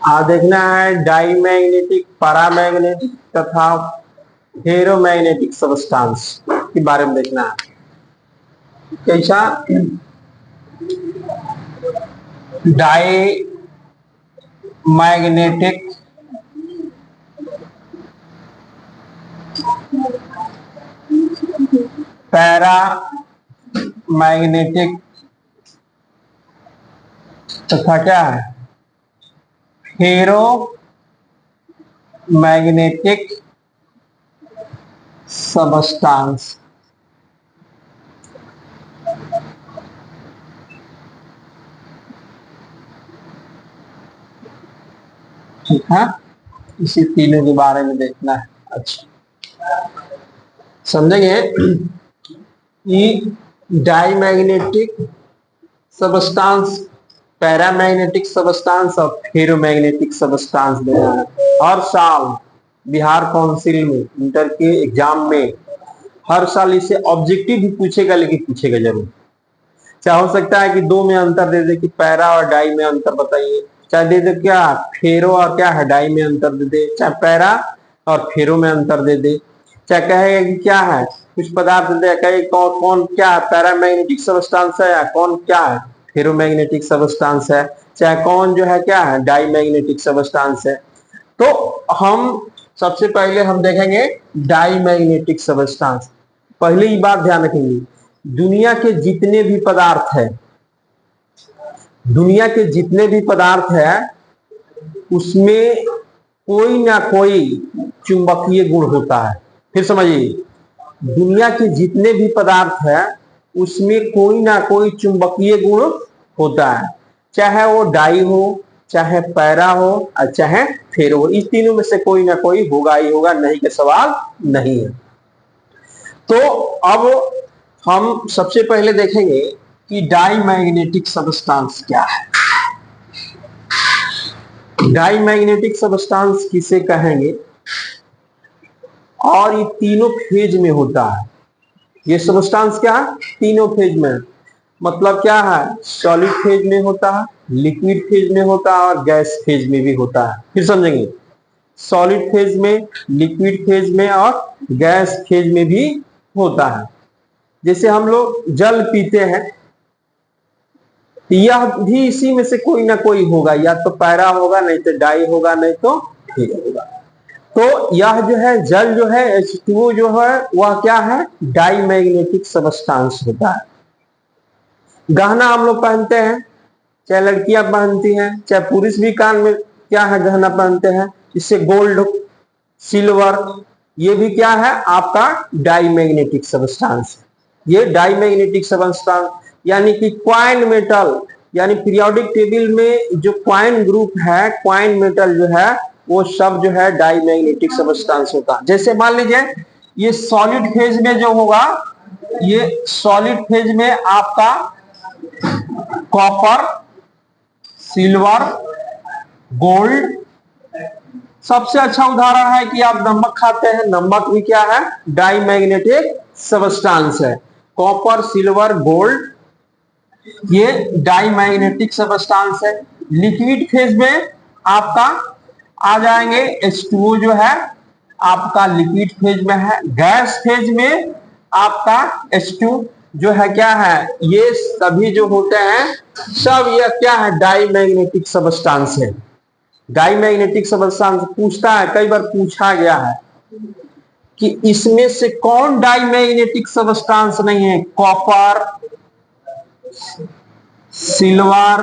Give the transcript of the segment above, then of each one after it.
देखना है diamagnetic, paramagnetic तथा फेरोमैग्नेटिक सब्सटेंस के बारे में देखना है। कैसा? डाईमैग्नेटिक पैरामैग्नेटिक तथा क्या है फेरोमैग्नेटिक सब्सटेंस। ठीक है, इसी तीनों के बारे में देखना है। अच्छा, समझेंगे कि डाईमैग्नेटिक सब्सटेंस, पैरामैग्नेटिक सब्सटेंस और फेरोमैग्नेटिक सब्सटेंस देना है। हर साल बिहार काउंसिल में इंटर के एग्जाम में हर साल इससे ऑब्जेक्टिव भी पूछेगा, लेकिन पूछेगा जरूर। चाहे हो सकता है कि दो में अंतर दे दे कि पैरा और डाई में अंतर बताइए, चाहे दे दे क्या फेरो और क्या है डाई में अंतर दे दे, चाहे पैरा और फेरो में अंतर दे दे, चाहे कहेगा कि क्या है कुछ पदार्थ दे कहे कौन कौन क्या है पैरामैग्नेटिक सब्सटेंस है या कौन क्या है फेरोमैग्नेटिक सब्सटेंस है, चाहे कौन जो है क्या है डाईमैग्नेटिक सब्सटेंस है। तो हम सबसे पहले हम देखेंगे डाईमैग्नेटिक सब्सटेंस। पहले ही बात ध्यान रखेंगे, दुनिया के जितने भी पदार्थ है, दुनिया के जितने भी पदार्थ है उसमें कोई ना कोई चुंबकीय गुण होता है। फिर समझिए, दुनिया के जितने भी पदार्थ है उसमें कोई ना कोई चुंबकीय गुण होता है, चाहे वो डाई हो, चाहे पैरा हो और चाहे फेरो हो। इस तीनों में से कोई ना कोई होगा ही होगा, नहीं के सवाल नहीं है। तो अब हम सबसे पहले देखेंगे कि डाईमैग्नेटिक सब्सटेंस क्या है। डाईमैग्नेटिक सब्सटेंस किसे कहेंगे, और ये तीनों फेज में होता है। ये सब्सटेंस क्या है, तीनों फेज में। मतलब क्या है, सॉलिड फेज में होता है, लिक्विड फेज में होता है और गैस फेज में भी होता है। फिर समझेंगे, सॉलिड फेज में, लिक्विड फेज में और गैस फेज में भी होता है। जैसे हम लोग जल पीते हैं, यह भी इसी में से कोई ना कोई होगा, या तो पैरा होगा, नहीं तो डाई होगा, नहीं तो फेरो होगा। तो यह जो है जल जो है H2O जो है वह क्या है डाईमैग्नेटिक सब्सटेंस होता है। गहना हम लोग पहनते हैं, चाहे लड़कियां पहनती हैं, चाहे पुरुष भी कान में क्या है गहना पहनते हैं, इससे गोल्ड, सिल्वर, ये भी क्या है आपका डाईमैग्नेटिक सब्सटेंस। ये डाईमैग्नेटिक सब्सटेंस यानी कि क्वाइन मेटल, यानी पीरियोडिक टेबल में जो क्वाइन ग्रुप है, क्वाइन मेटल जो है वो सब जो है डाईमैग्नेटिक सब्सटेंस होता है। जैसे मान लीजिए ये सॉलिड फेज में जो होगा, ये सॉलिड फेज में आपका कॉपर, सिल्वर, गोल्ड। सबसे अच्छा उदाहरण है कि आप नमक खाते हैं, नमक भी क्या है डाईमैग्नेटिक सब्सटेंस है। कॉपर, सिल्वर, गोल्ड ये डाईमैग्नेटिक सब्सटेंस है। लिक्विड फेज में आपका आ जाएंगे H2O जो है आपका लिक्विड फेज में है। गैस फेज में आपका H2 जो है क्या है, ये सभी जो होते हैं सब यह क्या है डाईमैग्नेटिक सब्सटेंस है। डाईमैग्नेटिक सब्सटेंस पूछता है, कई बार पूछा गया है कि इसमें से कौन डाईमैग्नेटिक सब्सटेंस नहीं है, कॉपर, सिल्वर,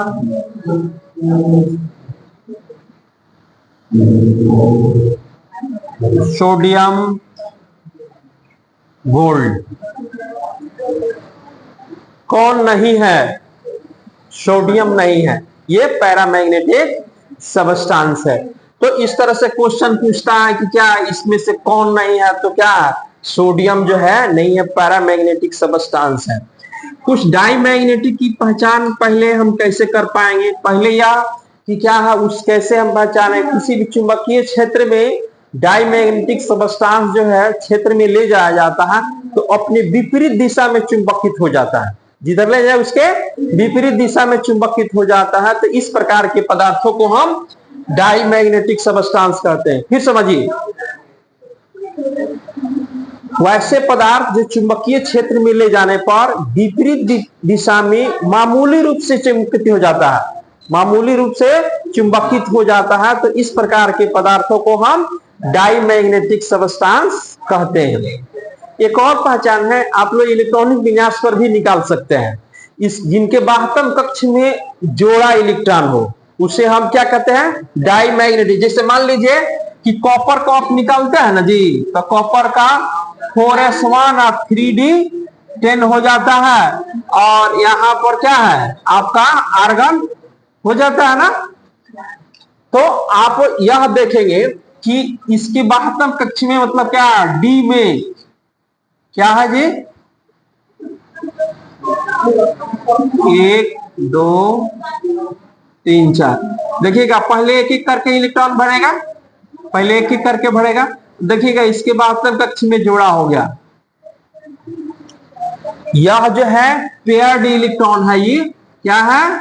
सोडियम, गोल्ड, कौन नहीं है, सोडियम नहीं है, ये पैरामैग्नेटिक सब्सटेंस है। तो इस तरह से क्वेश्चन पूछता है कि क्या इसमें से कौन नहीं है, तो क्या सोडियम जो है नहीं है, पैरामैग्नेटिक सब्सटेंस है। कुछ डाईमैग्नेटिक की पहचान पहले हम कैसे कर पाएंगे, पहले यह कि क्या है उस कैसे हम पहचाने, किसी भी चुंबकीय क्षेत्र में डाईमैग्नेटिक सब्सटेंस जो है क्षेत्र में ले जाया जाता है तो अपने विपरीत दिशा में चुंबकित हो जाता है, जिधर ले जाए उसके विपरीत दिशा में चुंबकित हो जाता है। तो इस प्रकार के पदार्थों को हम डाई मैग्नेटिक सबस्टांस कहते हैं। फिर समझिए, वैसे पदार्थ जो चुंबकीय क्षेत्र में ले जाने पर विपरीत दिशा में मामूली रूप से चुंबकित हो जाता है, मामूली रूप से चुंबकित हो जाता है, तो इस प्रकार के पदार्थों को हम डाई मैग्नेटिक सबस्टांस कहते हैं। एक और पहचान है, आप लोग इलेक्ट्रॉनिक विन्यास पर भी निकाल सकते हैं, इस जिनके बाह्यतम कक्ष में जोड़ा इलेक्ट्रॉन हो उसे हम क्या कहते हैं, डाई मैग्नेटिक। जैसे मान लीजिए कि कॉपर का आप निकालते हैं ना जी, तो कॉपर का 4s1 और 3d10 हो जाता है, और यहां पर क्या है आपका आर्गन हो जाता है ना। तो आप यह देखेंगे कि इसके बाह्यतम कक्ष में मतलब क्या है, डी में क्या है जी, 1 2 3 4। देखिएगा पहले एक एक करके इलेक्ट्रॉन भरेगा, पहले एक एक करके भरेगा। देखिएगा इसके बाह्यतम कक्ष में जोड़ा हो गया, यह जो है पेयर्ड इलेक्ट्रॉन है, ये क्या है,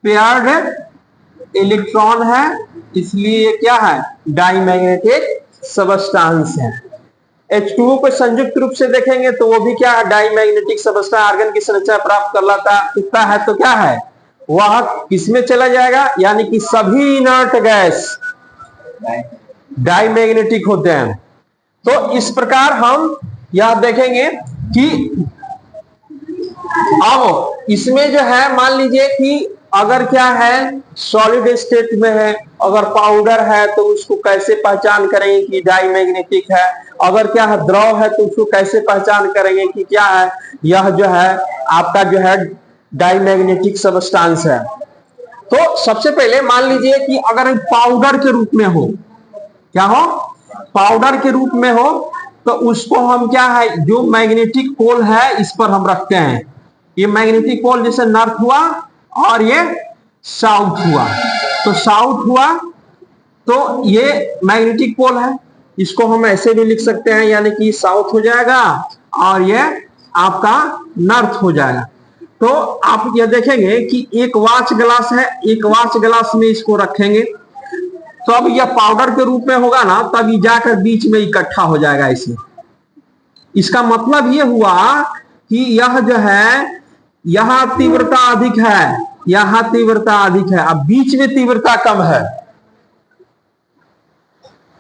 पेयर्ड इलेक्ट्रॉन है, इसलिए ये क्या है, डाई मैग्नेटिक सबस्टांस है। H2O को संयुक्त रूप से देखेंगे तो वो भी क्या है, डाई मैग्नेटिक सबस्टांस, आर्गन की संरचना प्राप्त कर लेता है, तो क्या है वह किसमें चला जाएगा, यानी कि सभी इनर्ट गैस डाई मैग्नेटिक होते हैं। तो इस प्रकार हम यह देखेंगे कि अब इसमें जो है मान लीजिए कि अगर क्या है सॉलिड स्टेट में है, अगर पाउडर है तो उसको कैसे पहचान करेंगे कि डाई मैग्नेटिक है, अगर क्या है द्रव है तो उसको कैसे पहचान करेंगे कि क्या है, यह जो है आपका जो है डाई मैग्नेटिक सबस्टांस है। तो सबसे पहले मान लीजिए कि अगर पाउडर के रूप में हो, क्या हो, पाउडर के रूप में हो, तो उसको हम क्या है, जो मैग्नेटिक पोल है इस पर हम रखते हैं, ये मैग्नेटिक पोल जैसे नॉर्थ हुआ और ये साउथ हुआ, तो साउथ हुआ तो ये मैग्नेटिक पोल है, इसको हम ऐसे भी लिख सकते हैं, यानी कि साउथ हो जाएगा और ये आपका नॉर्थ हो जाएगा। तो आप ये देखेंगे कि एक वाच ग्लास है, एक वाच ग्लास में इसको रखेंगे तो अब यह पाउडर के रूप में होगा ना, तब ये जाकर बीच में इकट्ठा हो जाएगा इसमें। इसका मतलब ये हुआ कि यह जो है यहां तीव्रता अधिक है, यहां तीव्रता अधिक है, अब बीच में तीव्रता कम है,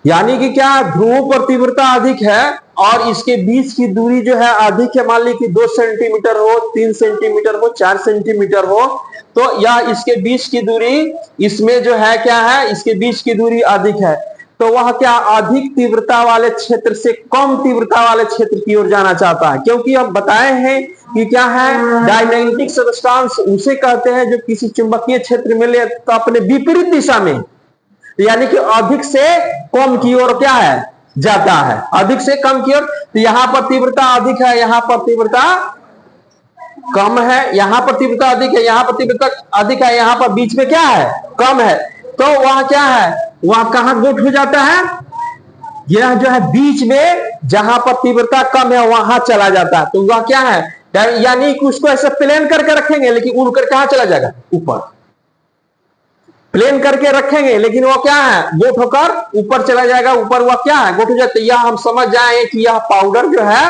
यानी कि क्या ध्रुवों पर तीव्रता अधिक है और इसके बीच की दूरी जो है अधिक है, मान ली कि 2 सेंटीमीटर हो, 3 सेंटीमीटर हो, 4 सेंटीमीटर हो, तो यह इसके बीच की दूरी इसमें जो है क्या है, इसके बीच की दूरी अधिक है, तो वह क्या अधिक तीव्रता वाले क्षेत्र से कम तीव्रता वाले क्षेत्र की ओर जाना चाहता है, क्योंकि हम बताए हैं कि क्या है, डायमैग्नेटिक सबस्टांस उसे कहते हैं जो किसी चुंबकीय क्षेत्र में ले तो अपने विपरीत दिशा में, यानी कि अधिक से कम की ओर क्या है जाता है, अधिक से कम की ओर। तो यहां पर तीव्रता अधिक है, यहां पर तीव्रता कम है, यहां पर तीव्रता अधिक है, यहां पर तीव्रता अधिक है, यहां पर बीच में क्या है कम है, तो वह क्या है, वह कहां गोट हो जाता है, यह जो है बीच में जहां पर तीव्रता कम है वहां चला जाता है, तो वह क्या है, यानी कि उसको ऐसे प्लेन करके रखेंगे लेकिन उड़कर कहां चला जाएगा, ऊपर, प्लेन करके रखेंगे लेकिन वो क्या है गोट होकर ऊपर चला जाएगा, ऊपर वह क्या है गोट हो जाता है। यह हम समझ जाए कि यह पाउडर जो है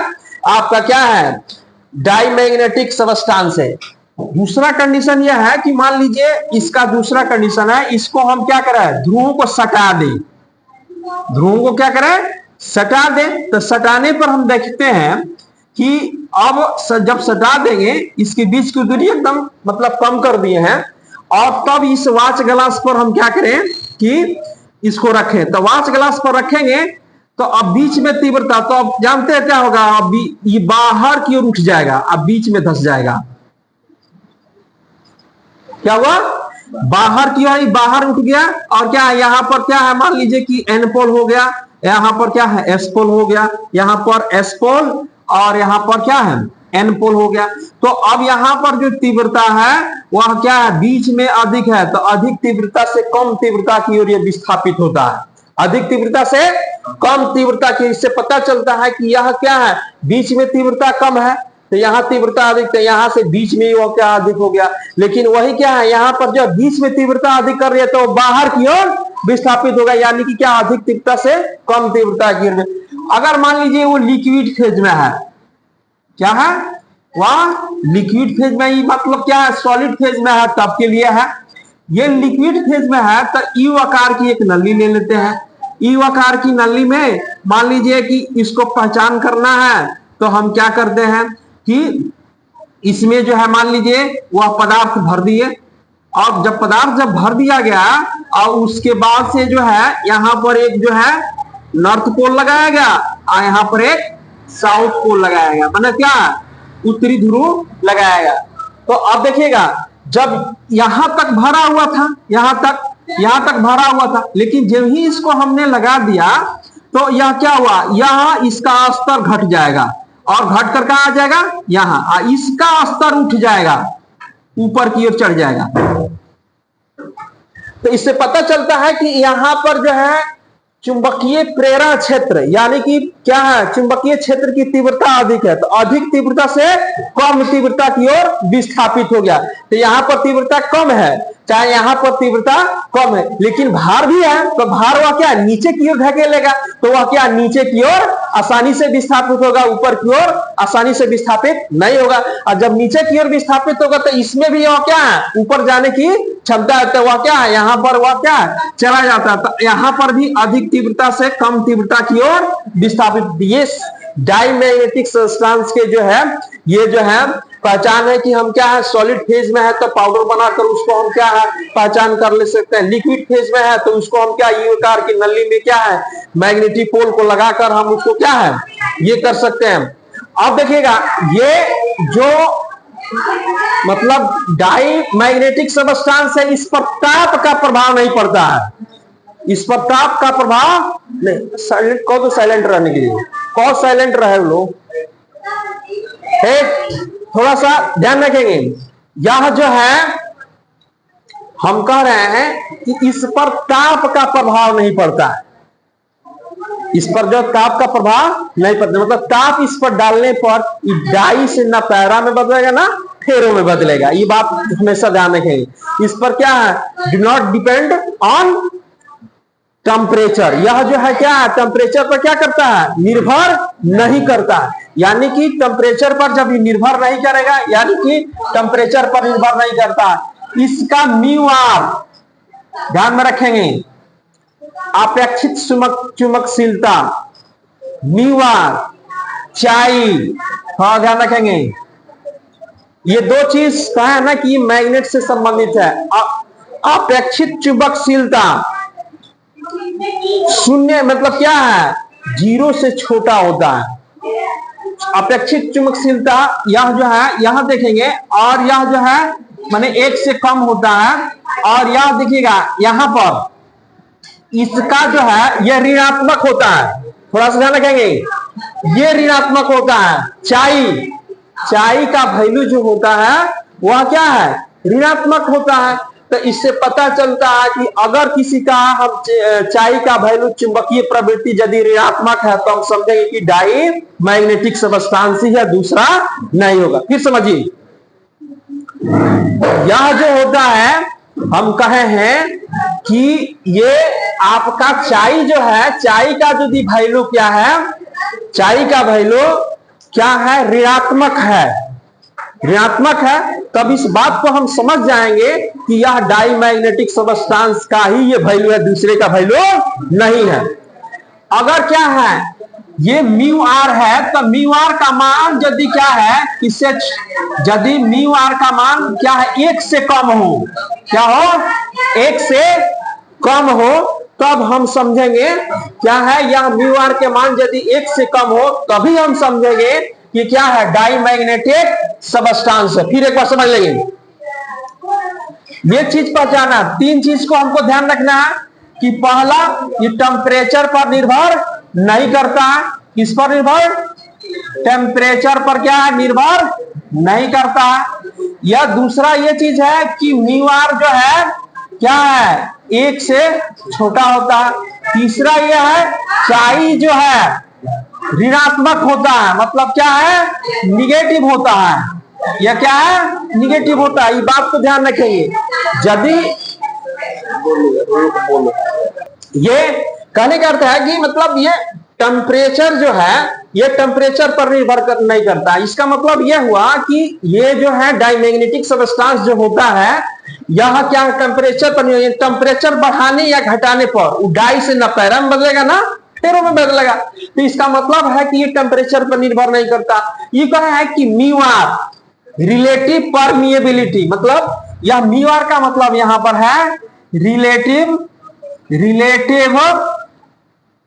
आपका क्या है डायमैग्नेटिक सबस्टांस है। दूसरा कंडीशन यह है कि मान लीजिए इसका दूसरा कंडीशन है, इसको हम क्या करें, ध्रुवों को सटा दें, ध्रुवों को क्या करें सटा दें, तो सटाने पर हम देखते हैं कि अब जब सटा देंगे इसके बीच की दूरी एकदम मतलब कम कर दिए हैं, और तब इस वाच ग्लास पर हम क्या करें कि इसको रखें, तो वाच ग्लास पर रखेंगे तो अब बीच में तीव्रता, तो अब जानते हैं क्या होगा, अब ये बाहर की ओर उठ जाएगा, अब बीच में धंस जाएगा, क्या हुआ बाहर की ओर, बाहर उठ गया, और क्या है यहां पर क्या है मान लीजिए कि एन पोल हो गया, यहां पर क्या है एस पोल हो गया, यहां पर एस पोल और यहां पर क्या है एन पोल हो गया। तो अब यहां पर जो तीव्रता है वह क्या है बीच में अधिक है, तो अधिक तीव्रता से कम तीव्रता की ओर यह विस्थापित होता है, अधिक तीव्रता से कम तीव्रता की, इससे पता चलता है कि यह क्या है बीच में तीव्रता कम है, तो यहाँ तीव्रता अधिक, तो यहाँ से बीच में वो क्या अधिक हो गया। लेकिन वही क्या है, यहाँ पर जो बीच में तीव्रता अधिक कर रही है तो बाहर की ओर विस्थापित होगा, यानी कि क्या अधिक तीव्रता से कम तीव्रता की ओर। अगर मान लीजिए वो लिक्विड फेज में है, क्या है वह लिक्विड फेज में, ही मतलब क्या है सॉलिड फेज में है तब के लिए है। ये लिक्विड फेज में है तो यू आकार की एक नली ले लेते हैं। यू आकार की नली में मान लीजिए कि इसको पहचान करना है तो हम क्या करते हैं कि इसमें जो है मान लीजिए वह पदार्थ भर दिए, और जब पदार्थ जब भर दिया गया और उसके बाद से जो है यहाँ पर एक जो है नॉर्थ पोल लगाया गया और यहाँ पर एक साउथ पोल लगाया गया, मतलब क्या उत्तरी ध्रुव लगाया गया। तो अब देखिएगा जब यहां तक भरा हुआ था, यहां तक भरा हुआ था, लेकिन जब ही इसको हमने लगा दिया तो यह क्या हुआ, यहां इसका स्तर घट जाएगा और घट कर कहां आ जाएगा, यहां इसका स्तर उठ जाएगा, ऊपर की ओर चढ़ जाएगा। तो इससे पता चलता है कि यहां पर जो है चुंबकीय प्रेरण क्षेत्र, यानी कि क्या है चुंबकीय क्षेत्र की तीव्रता अधिक है, तो अधिक तीव्रता से कम तीव्रता की ओर विस्थापित हो गया। तो यहां पर तीव्रता कम है, चाहे यहां पर तीव्रता कम है, लेकिन भार भी है, तो भार वह क्या नीचे की ओर धकेलेगा, तो वह क्या नीचे की ओर आसानी से विस्थापित होगा, ऊपर की ओर आसानी से विस्थापित नहीं होगा। और जब नीचे की ओर विस्थापित होगा तो इसमें भी वह क्या है ऊपर जाने की क्षमता है, तो वह क्या है यहाँ पर वह क्या है चला जाता है। तो यहाँ पर भी अधिक तीव्रता से कम तीव्रता की ओर विस्थापित। ये डाईमैग्नेटिक सब्सटेंस के जो है ये जो है पहचान है कि हम क्या है सॉलिड फेज में है तो पाउडर बनाकर उसको हम क्या है पहचान कर ले सकते हैं। लिक्विड फेज में है तो उसको हम क्या यू आकार की नली में क्या है मैग्नेटिक पोल को लगाकर हम उसको क्या है ये कर सकते हैं। अब देखिएगा ये जो मतलब डाई मैग्नेटिक सब्सटेंस है, इस पर ताप का प्रभाव नहीं पड़ता है, इस पर ताप का प्रभाव नहीं। साइलेंट कहो तो साइलेंट रहने के लिए कहो, साइलेंट रहे लोग, थोड़ा सा ध्यान रखेंगे। यह जो है हम कह रहे हैं कि इस पर ताप का प्रभाव नहीं पड़ता है, इस पर जो ताप का प्रभाव नहीं पड़ता, मतलब ताप इस पर डालने पर डाई से ना पैरा में बदलेगा ना फेरो में बदलेगा, ये बात हमेशा ध्यान रखेंगे। इस पर क्या है do not depend on temperature, यह जो है क्या है टेम्परेचर पर क्या करता है निर्भर नहीं करता है, यानी कि टेम्परेचर पर जब निर्भर नहीं करेगा, यानी कि टेम्परेचर पर निर्भर नहीं करता। इसका म्यू आर ध्यान में रखेंगे, अपेक्षित चुंबकशीलता म्यू आर चाई, हाँ ध्यान रखेंगे। ये दो चीज कहा है ना कि मैग्नेट से संबंधित है। अपेक्षित चुंबकशीलता शून्य मतलब क्या है जीरो से छोटा होता है। अपेक्षित चुंबकशीलता यह जो है यहां देखेंगे, और यह जो है माने एक से कम होता है, और यह देखिएगा यहां पर इसका जो है यह ऋणात्मक होता है, थोड़ा सा ध्यान रखेंगे, ये ऋणात्मक होता है। चाई का वैल्यू जो होता है वह क्या है ऋणात्मक होता है। तो इससे पता चलता है कि अगर किसी का हम चाई का वैल्यू चुंबकीय प्रवृत्ति यदि ऋणात्मक है तो हम समझेंगे कि डाई मैग्नेटिक सब्सटेंस ही है, दूसरा नहीं होगा। फिर समझिए यह जो होता है हम कहे हैं कि ये आपका चाई जो है, चाई का यदि वैल्यू क्या है, चाई का वैल्यू क्या है ऋणात्मक है, ऋणात्मक है, तब इस बात को हम समझ जाएंगे कि यह डाईमैग्नेटिक सब्सटेंस का ही ये वैल्यू है, दूसरे का वैल्यू नहीं है। अगर क्या है ये म्यू आर है तो म्यू आर का मान यदि क्या है इससे यदि म्यू आर का मान क्या है एक से कम हो, क्या हो एक से कम हो, तब हम समझेंगे क्या है यह म्यू आर के मान यदि एक से कम हो तभी हम समझेंगे कि क्या है डाईमैग्नेटिक सब्सटेंस है। फिर एक बार समझ लेंगे, ये चीज पहचाना, तीन चीज को हमको ध्यान रखना है कि पहला ये टेम्परेचर पर निर्भर नहीं करता है, किस पर निर्भर टेम्परेचर पर क्या है निर्भर नहीं करता है। या दूसरा ये चीज है कि म्यू आर जो है क्या है एक से छोटा होता है। तीसरा यह है चाई जो है ऋणात्मक होता है, मतलब क्या है, निगेटिव होता है। यह क्या है, निगेटिव होता है। ये बात को ध्यान रखेंगे। यदि ये कहने का अर्थ है कि मतलब ये टेम्परेचर जो है ये टेम्परेचर पर निर्भर नहीं करता। इसका मतलब यह हुआ कि ये जो है डायमैग्नेटिक सबस्टांस जो होता है यह क्या टेम्परेचर पर, टेम्परेचर बढ़ाने या घटाने पर डाई से न पैरा में बदलेगा ना फेरो में बदलेगा। तो इसका मतलब है कि ये टेम्परेचर पर निर्भर नहीं करता। ये कहा है कि म्यू आर रिलेटिव परमिएबिलिटी, मतलब यह म्यू आर का मतलब यहां पर है रिलेटिव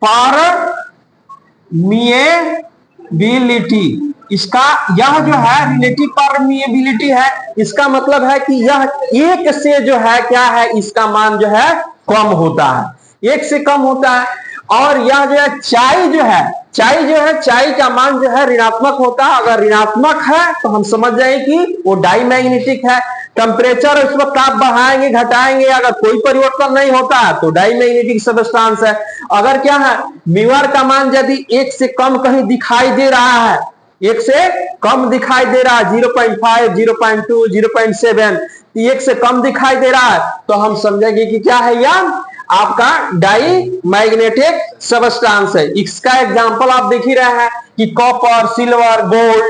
परमिएबिलिटी। इसका यह जो है रिलेटिव परमिएबिलिटी है, इसका मतलब है कि यह एक से जो है क्या है, इसका मान जो है कम होता है, एक से कम होता है। और यह जो है चाई चाई का मान जो है ऋणात्मक होता है। अगर ऋणात्मक है तो हम समझ जाए कि वो डाईमैग्नेटिक है। टेम्परेचर उस पर ताप बढ़ाएंगे घटाएंगे, अगर कोई परिवर्तन नहीं होता तो डाईमैग्नेटिक सबस्टांस है। अगर क्या है, म्यू आर का मान यदि एक से कम कहीं दिखाई दे रहा है, एक से कम दिखाई दे रहा है 0.5 0.2 0.7, एक से कम दिखाई दे रहा है तो हम समझेंगे कि क्या है, यह आपका डाईमैग्नेटिक सबस्टांस है। इसका एग्जांपल आप देख ही रहे हैं कि कॉपर, सिल्वर, गोल्ड,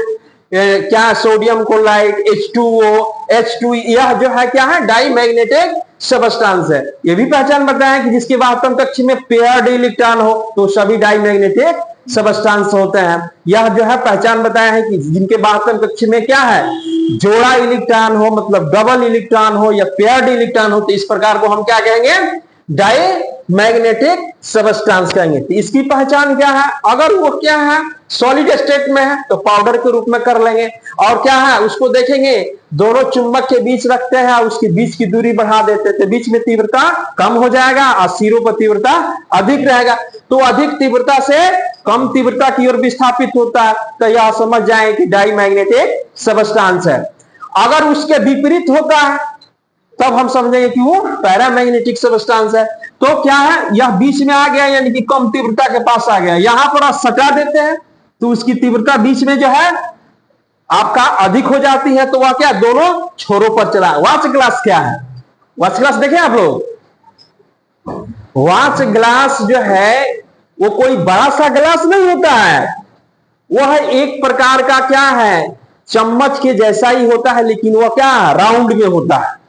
क्या सोडियम क्लोराइड, H2O, यह जो है क्या है, डाईमैग्नेटिक सबस्टांस है। यह भी पहचान बताया कि जिसके वाहकत्व कक्ष में पेयर्ड इलेक्ट्रॉन हो तो सभी डाईमैग्नेटिक सबस्टांस होते हैं। यह जो है पहचान बताया है कि जिनके वाहकत्व कक्ष में क्या है, जोड़ा इलेक्ट्रॉन हो, मतलब डबल इलेक्ट्रॉन हो या पेयर्ड इलेक्ट्रॉन हो, तो इस प्रकार को हम क्या कहेंगे, डाईमैग्नेटिक सबस्टांस कहेंगे। तो इसकी पहचान क्या है, अगर वो क्या है सॉलिड स्टेट में है तो पाउडर के रूप में कर लेंगे। और क्या है, उसको देखेंगे दोनों चुंबक के बीच रखते हैं, उसके बीच की दूरी बढ़ा देते थे, बीच में तीव्रता कम हो जाएगा और सिरों पर तीव्रता अधिक रहेगा। तो अधिक तीव्रता से कम तीव्रता की ओर विस्थापित होता है, तो यह समझ जाए कि डाईमैग्नेटिक सबस्टांस है। अगर उसके विपरीत होता है तब हम समझेंगे कि वो पैरामैग्नेटिक सबस्टांस है। तो क्या है, यह बीच में आ गया यानी कि कम तीव्रता के पास आ गया, यहां पर आप सटा देते हैं तो उसकी तीव्रता बीच में जो है आपका अधिक हो जाती है, तो वह क्या दोनों छोरों पर चला। वॉच ग्लास क्या है, वॉच ग्लास देखें आप लोग, वॉच ग्लास जो है वो कोई बड़ा सा ग्लास नहीं होता है, वह एक प्रकार का क्या है, चम्मच के जैसा ही होता है, लेकिन वह क्या राउंड में होता है।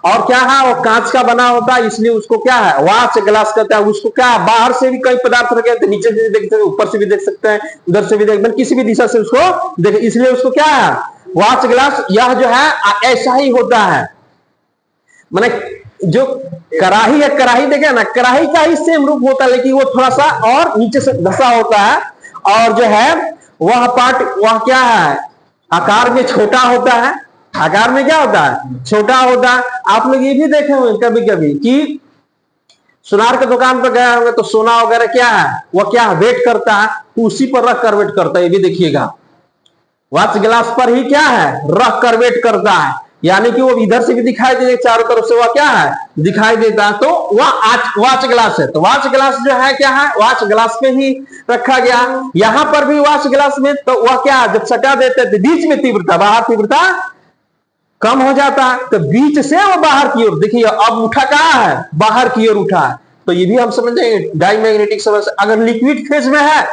और क्या है, वो कांच का बना होता है, इसलिए उसको क्या है वॉच ग्लास कहता है। उसको क्या है, बाहर से भी कई पदार्थ रखे थे, नीचे से देख सकते हैं, ऊपर से भी देख सकते हैं, उधर से भी देख, किसी भी दिशा से उसको देख, इसलिए उसको क्या है वॉच ग्लास। यह जो है ऐसा ही होता है, माने जो कढ़ाई है, कढ़ाई देखे ना, कढ़ाई का ही सेम रूप होता है, लेकिन वो थोड़ा सा और नीचे से धसा होता है। और जो है वह पार्ट वह क्या है आकार में छोटा होता है, आकार में क्या होता है, छोटा होता है। आप लोग ये भी देखे होंगे कभी कभी कि सुनार के दुकान पर गए होंगे तो सोना वगैरह क्या है, वह क्या है वेट करता है, तो उसी पर रख कर वेट करता है। ये भी देखिएगा वॉच ग्लास पर ही क्या है रख कर वेट करता है, यानी कि वो इधर से भी दिखाई दे, चारों तरफ से वह क्या है दिखाई देता है, तो वह वॉच ग्लास है। तो वॉच ग्लास जो है क्या है, वॉच ग्लास पे ही रखा गया। यहां पर भी वॉच ग्लास में तो वह क्या जब सटा देते थे बीच में तीव्रता, बाहर तीव्रता कम हो जाता है, तो बीच से वो बाहर की ओर, देखिए अब उठा कहां है, बाहर की ओर उठा है। तो ये भी हम समझेंगे डाईमैग्नेटिक सबस्टेंस। अगर लिक्विड फेज में है,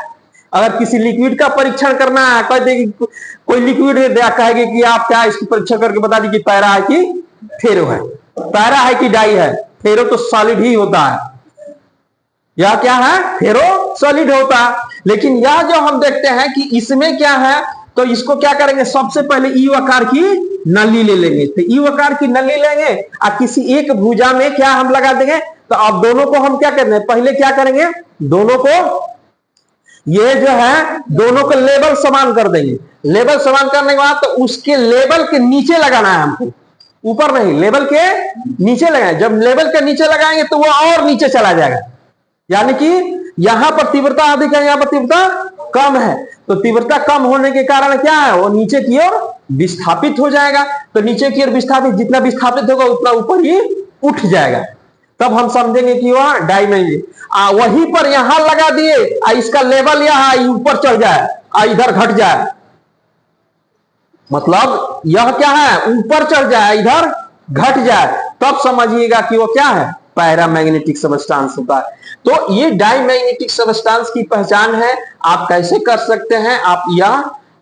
अगर किसी लिक्विड का परीक्षण करना है, कह देगी कोई लिक्विड कहेगी कि आप क्या इसकी परीक्षा करके बता दीजिए पैरा है कि फेरो है, पैरा है कि डाई है। फेरो तो सॉलिड ही होता है, यह क्या है फेरो सॉलिड होता है। लेकिन यह जो हम देखते हैं कि इसमें क्या है, तो इसको क्या करेंगे, सबसे पहले ई आकार की नली ले लेंगे। तो ई आकार की नली लेंगे और किसी एक भुजा में क्या हम लगा देंगे। तो अब दोनों को हम क्या करना है, पहले क्या करेंगे, दोनों को ये जो है दोनों को लेवल समान कर देंगे। लेवल समान करने के बाद तो उसके लेवल के नीचे लगाना है हमको, ऊपर नहीं, लेवल के नीचे लगाए। जब लेवल के नीचे लगाएंगे तो वो और नीचे चला जाएगा, यानी कि यहां पर तीव्रता अधिक है, यहां पर तीव्रता कम है। तो तीव्रता कम होने के कारण क्या है, वो नीचे की ओर विस्थापित हो जाएगा। तो नीचे की ओर विस्थापित, जितना विस्थापित होगा उतना ऊपर ही उठ जाएगा। तब हम समझेंगे कि वह डाईमैग्नेटिक। वहीं पर यहां लगा दिए, इसका लेवल यहां ऊपर चढ़ जाए, इधर घट जाए, मतलब यह क्या है, ऊपर चढ़ जाए इधर घट जाए, तब समझिएगा कि वो क्या है, पैरामैग्नेटिक सबस्टांस होता है। तो ये डाईमैग्नेटिक सबस्टांस की पहचान है। आप कैसे कर सकते हैं, आप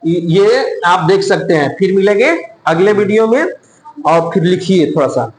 ये आप देख सकते हैं। फिर मिलेंगे अगले वीडियो में, और फिर लिखिए थोड़ा सा।